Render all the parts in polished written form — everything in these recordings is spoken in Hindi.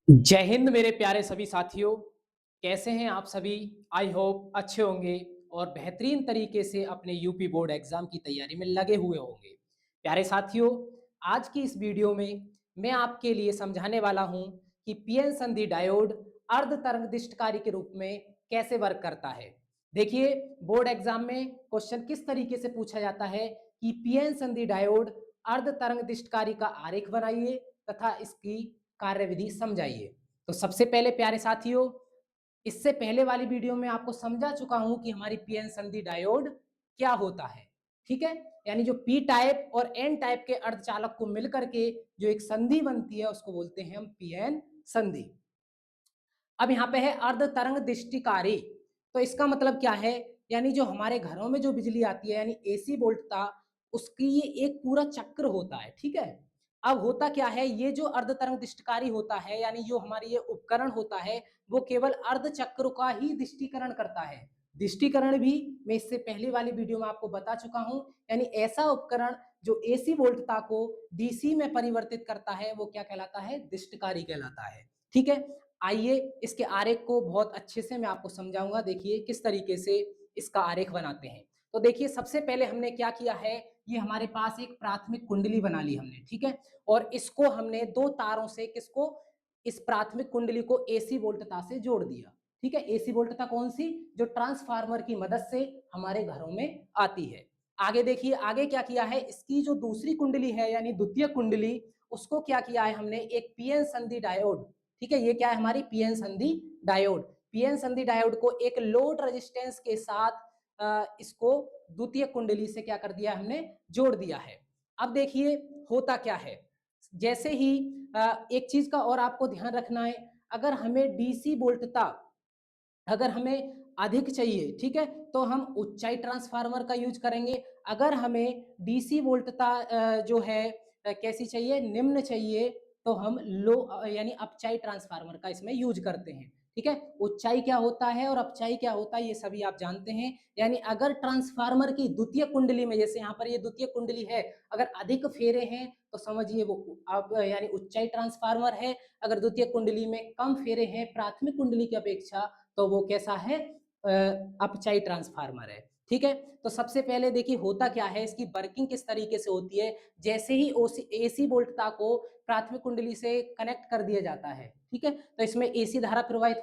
जय हिंद मेरे प्यारे सभी साथियों। कैसे हैं आप सभी? आई होप अच्छे होंगे और बेहतरीन तरीके से अपने यूपी बोर्ड एग्जाम की तैयारी में लगे हुए होंगे। प्यारे साथियों, आज की इस वीडियो में मैं आपके लिए समझाने वाला हूं कि पीएन संधि डायोड अर्ध तरंग दिष्टकारी के रूप में कैसे वर्क करता है। देखिए, बोर्ड एग्जाम में क्वेश्चन किस तरीके से पूछा जाता है कि पीएन संधि डायोड अर्ध तरंग दिष्टकारी का आरेख बनाइए तथा इसकी कार्यविधि समझाइए। तो सबसे पहले प्यारे साथियों, इससे पहले वाली वीडियो में आपको समझा चुका हूं कि हमारी पीएन संधि डायोड क्या होता है। ठीक है, यानी जो पी टाइप और एन टाइप के अर्धचालक को मिलकर के जो एक संधि बनती है उसको बोलते हैं हम पीएन संधि। अब यहाँ पे है अर्ध तरंग दृष्टिकारी। तो इसका मतलब क्या है? यानी जो हमारे घरों में जो बिजली आती है यानी एसी वोल्टता, उसकी ये एक पूरा चक्र होता है। ठीक है, अब होता क्या है, ये जो अर्ध तरंग दृष्टिकारी होता है यानी जो हमारी ये उपकरण होता है वो केवल अर्ध चक्र का ही दृष्टिकरण करता है। दृष्टिकरण भी मैं इससे पहले वाली वीडियो में आपको बता चुका हूं। यानी ऐसा उपकरण जो एसी वोल्टता को डीसी में परिवर्तित करता है वो क्या कहलाता है? दृष्टिकारी कहलाता है। ठीक है, आइए इसके आरेख को बहुत अच्छे से मैं आपको समझाऊंगा। देखिए किस तरीके से इसका आरेख बनाते हैं। तो देखिए, सबसे पहले हमने क्या किया है, ये हमारे पास एक प्राथमिक कुंडली बना ली हमने। ठीक है, और इसको हमने दो तारों से किसको, इस प्राथमिक कुंडली को एसी वोल्टता से जोड़ दिया। ठीक है, एसी वोल्टता कौन सी? जो ट्रांसफार्मर की मदद से हमारे घरों में आती है। आगे देखिए, आगे क्या किया है, इसकी जो दूसरी कुंडली है यानी द्वितीय कुंडली, उसको क्या किया है हमने, एक पीएन संधि डायोड। ठीक है, ये क्या है हमारी पीएन संधि डायोड। पीएन संधि डायोड को एक लोड रेजिस्टेंस के साथ इसको द्वितीय कुंडली से क्या कर दिया हमने, जोड़ दिया है। अब देखिए होता क्या है, जैसे ही एक चीज का और आपको ध्यान रखना है, अगर हमें डीसी वोल्टता अगर हमें अधिक चाहिए, ठीक है, तो हम ऊंचाई ट्रांसफार्मर का यूज करेंगे। अगर हमें डीसी वोल्टता जो है कैसी चाहिए, निम्न चाहिए, तो हम लो यानी अपचाई ट्रांसफार्मर का इसमें यूज करते हैं। ठीक है, ऊंचाई क्या होता है और अपचाई क्या होता है ये सभी आप जानते हैं। यानी अगर ट्रांसफार्मर की द्वितीय कुंडली में, जैसे यहाँ पर ये द्वितीय कुंडली है, अगर अधिक फेरे हैं तो समझिए वो अब यानी ऊंचाई ट्रांसफार्मर है। अगर द्वितीय कुंडली में कम फेरे हैं प्राथमिक कुंडली की अपेक्षा, तो वो कैसा है, अपचाई ट्रांसफार्मर है। ठीक है, तो सबसे पहले देखिए होता क्या है, इसकी वर्किंग किस तरीके से होती है। जैसे ही एसी वोल्टता को प्राथमिक कुंडली से कनेक्ट कर दिया जाता है, ठीक है, तो इसमें एसी धारा प्रवाहित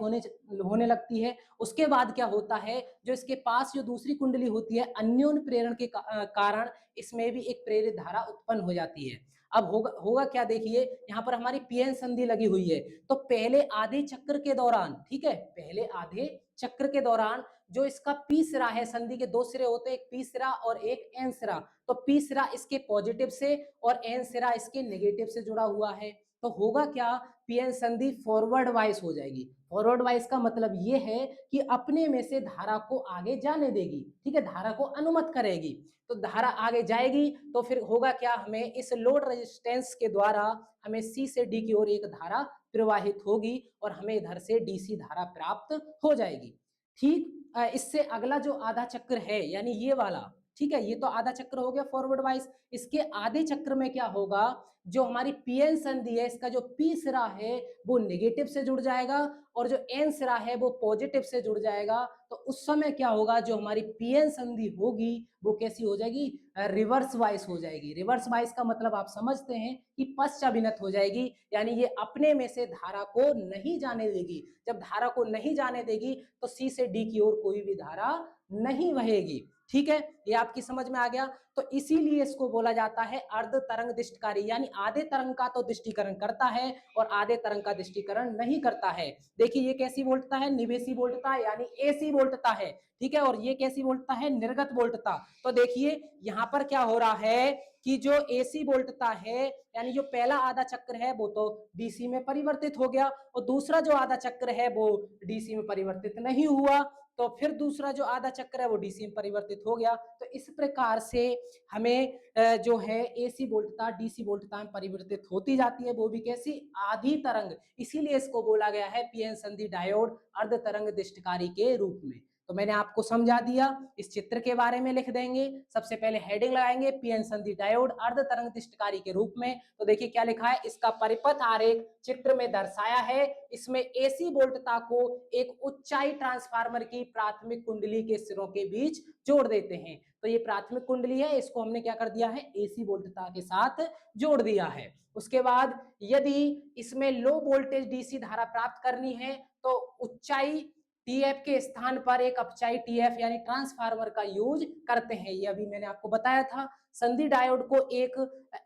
होने लगती है। उसके बाद क्या होता है, जो इसके पास जो दूसरी कुंडली होती है, अन्योन्य प्रेरण के कारण इसमें भी एक प्रेरित धारा उत्पन्न हो जाती है। अब होगा होगा क्या, देखिए यहाँ पर हमारी पीएन संधि लगी हुई है। तो पहले आधे चक्र के दौरान, ठीक है, पहले आधे चक्र के दौरान जो इसका पी सिरा है, संधि के दो सिरे होते हैं, एक पी सिरा और एक एन सिरा। तो पी सिरा इसके पॉजिटिव से और एन सिरा इसके नेगेटिव से जुड़ा हुआ है। तो होगा क्या, पीएन संधि फॉरवर्ड वाइज हो जाएगी। फॉरवर्ड वाइज का मतलब ये है कि अपने में से धारा को आगे जाने देगी। ठीक है, धारा को अनुमत करेगी। तो धारा आगे जाएगी तो फिर होगा क्या, हमें इस लोड रेजिस्टेंस के द्वारा हमें सी से डी की ओर एक धारा प्रवाहित होगी और हमें इधर से डीसी धारा प्राप्त हो जाएगी। ठीक, इससे अगला जो आधा चक्र है यानी ये वाला, ठीक है, ये तो आधा चक्र हो गया फॉरवर्ड वाइज। इसके आधे चक्र में क्या होगा, जो हमारी पीएन संधि है, इसका जो पी सिरा है वो नेगेटिव से जुड़ जाएगा और जो एन सिरा है वो पॉजिटिव से जुड़ जाएगा। तो उस समय क्या होगा, जो हमारी पीएन संधि होगी वो कैसी हो जाएगी, रिवर्स वाइस हो जाएगी। रिवर्स वाइस का मतलब आप समझते हैं कि पश्चाविनत हो जाएगी, यानी ये अपने में से धारा को नहीं जाने देगी। जब धारा को नहीं जाने देगी तो सी से डी की ओर कोई भी धारा नहीं बहेगी। ठीक है, ये आपकी समझ में आ गया। तो इसीलिए इसको बोला जाता है अर्ध तरंग दृष्टिकारी, यानी आधे तरंग का तो दृष्टिकरण करता है और आधे तरंग का दृष्टिकरण नहीं करता है। देखिए ये कैसी वोल्टता है, निवेशी वोल्टता यानी एसी वोल्टता है। ठीक है, और ये कैसी वोल्टता है, निर्गत वोल्टता। तो देखिए यहाँ पर क्या हो रहा है कि जो एसी वोल्टता है यानी जो पहला आधा चक्र है वो तो डीसी में परिवर्तित हो गया और दूसरा जो आधा चक्र है वो डीसी में परिवर्तित नहीं हुआ। तो फिर दूसरा जो आधा चक्र है वो डीसी में परिवर्तित हो गया। तो इस प्रकार से हमें जो है एसी वोल्टता डीसी वोल्टता में परिवर्तित होती जाती है, वो भी कैसी, आधी तरंग। इसीलिए इसको बोला गया है पीएन संधि डायोड अर्ध तरंग दृष्टिकारी के रूप में। तो मैंने आपको समझा दिया, इस चित्र के बारे में लिख देंगे। सबसे पहले हेडिंग लगाएंगे, पीएन संधि डायोड अर्ध तरंग तिष्ठकारी के रूप में। तो देखिए क्या लिखा है, इसका परिपथ आरेख चित्र में दर्शाया है। इसमें एसी वोल्टता को एक ऊंचाई ट्रांसफार्मर की प्राथमिक कुंडली के सिरों के बीच जोड़ देते हैं। तो ये प्राथमिक कुंडली है, इसको हमने क्या कर दिया है, एसी वोल्टता के साथ जोड़ दिया है। उसके बाद यदि इसमें लो वोल्टेज डीसी धारा प्राप्त करनी है तो ऊंचाई टीएफ के स्थान पर एक अपचाई टीएफ यानी ट्रांसफार्मर का यूज करते हैं। ये अभी मैंने आपको बताया था। संधि डायोड को एक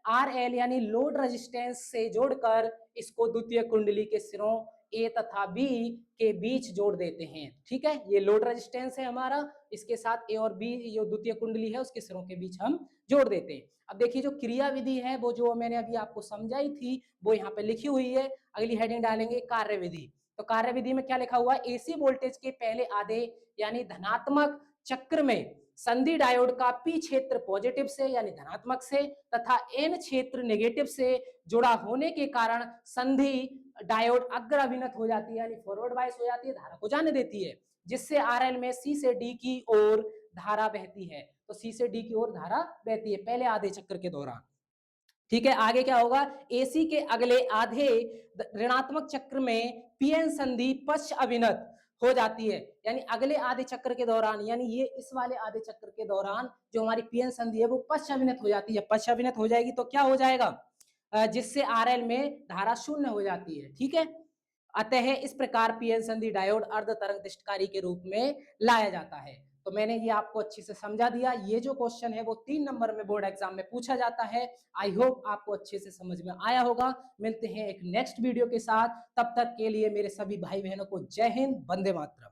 आरएल यानी लोड रेजिस्टेंस से जोड़कर इसको द्वितीय कुंडली के सिरों ए तथा बी के बीच जोड़ देते हैं। ठीक है, ये लोड रेजिस्टेंस है हमारा, इसके साथ ए और बी जो द्वितीय कुंडली है उसके सिरों के बीच हम जोड़ देते हैं। अब देखिए जो क्रिया विधि है वो जो मैंने अभी आपको समझाई थी वो यहाँ पे लिखी हुई है। अगली हेडिंग डालेंगे कार्य विधि। तो कार्य विधि में क्या लिखा हुआ है, एसी वोल्टेज के पहले आधे यानी धनात्मक चक्र में संधि डायोड का पी क्षेत्र पॉजिटिव से यानी धनात्मक से तथा एन क्षेत्र नेगेटिव से जुड़ा होने के कारण संधि डायोड अग्र अभिनत हो जाती है यानी फॉरवर्ड बायस हो जाती है, धारा को जाने देती है, जिससे आरएल में सी से डी की ओर धारा बहती है। तो सी से डी की ओर धारा बहती है पहले आधे चक्र के दौरान। ठीक है, आगे क्या होगा, एसी के अगले आधे ऋणात्मक चक्र में पीएन संधि पश्च अभिनत हो जाती है यानी अगले आधे चक्र के दौरान, यानी ये इस वाले आधे चक्र के दौरान जो हमारी पीएन संधि है वो पश्च अभिनत हो जाती है। पश्च अभिनत हो जाएगी तो क्या हो जाएगा, जिससे आरएल में धारा शून्य हो जाती है। ठीक है, अतः इस प्रकार पीएन संधि डायोड अर्ध तरंग तिष्ठकारी के रूप में लाया जाता है। तो मैंने ये आपको अच्छे से समझा दिया। ये जो क्वेश्चन है वो 3 नंबर में बोर्ड एग्जाम में पूछा जाता है। आई होप आपको अच्छे से समझ में आया होगा। मिलते हैं एक नेक्स्ट वीडियो के साथ, तब तक के लिए मेरे सभी भाई बहनों को जय हिंद, वंदे मातरम।